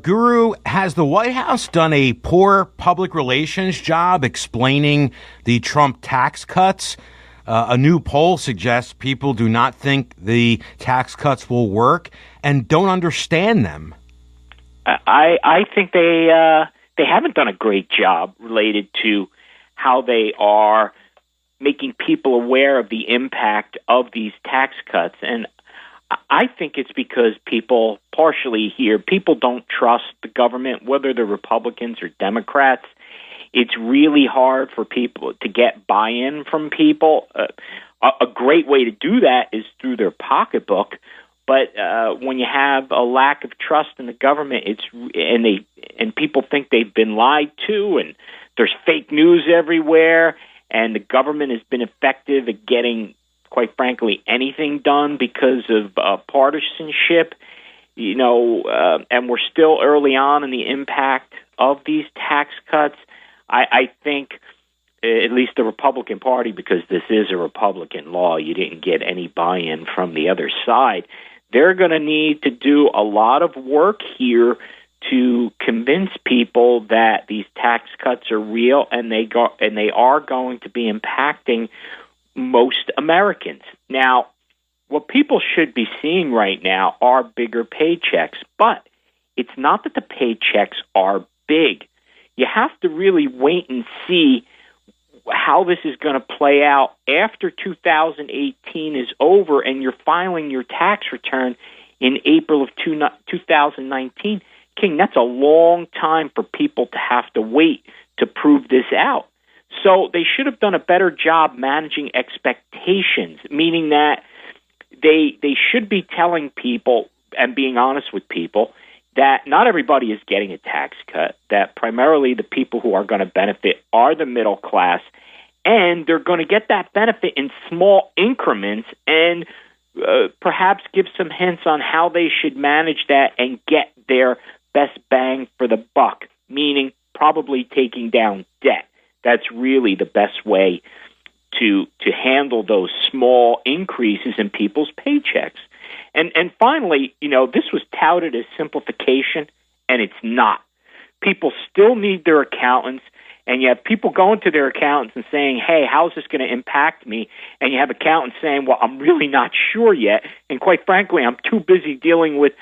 Guru, has the White House done a poor public relations job explaining the Trump tax cuts? A new poll suggests people do not think the tax cuts will work and don't understand them. I think they haven't done a great job related to how they are making people aware of the impact of these tax cuts. And I think it's because people don't trust the government, whether they're Republicans or Democrats. It's really hard for people to get buy-in from people. A great way to do that is through their pocketbook. But when you have a lack of trust in the government, and people think they've been lied to, and there's fake news everywhere, and the government has been effective at getting, quite frankly, anything done because of partisanship, and we're still early on in the impact of these tax cuts. I think at least the Republican Party, because this is a Republican law, you didn't get any buy-in from the other side. They're going to need to do a lot of work here to convince people that these tax cuts are real and they are going to be impacting most Americans. Now, what people should be seeing right now are bigger paychecks, but it's not that the paychecks are big. You have to really wait and see how this is going to play out after 2018 is over and you're filing your tax return in April of 2019. King, that's a long time for people to have to wait to prove this out. So they should have done a better job managing expectations, meaning that they should be telling people and being honest with people that not everybody is getting a tax cut, that primarily the people who are going to benefit are the middle class, and they're going to get that benefit in small increments and perhaps give some hints on how they should manage that and get their best bang for the buck, meaning probably taking down debt. That's really the best way to handle those small increases in people's paychecks. And finally, this was touted as simplification, and it's not. People still need their accountants, and you have people going to their accountants and saying, hey, how's this going to impact me? And you have accountants saying, well, I'm really not sure yet. And quite frankly, I'm too busy dealing with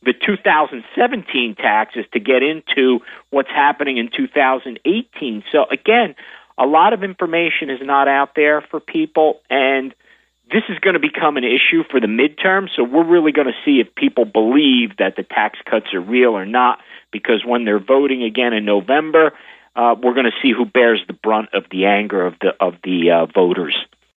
the 2017 taxes to get into what's happening in 2018. So again, a lot of information is not out there for people, and this is going to become an issue for the midterm, so we're really going to see if people believe that the tax cuts are real or not, because when they're voting again in November, we're going to see who bears the brunt of the anger of the voters.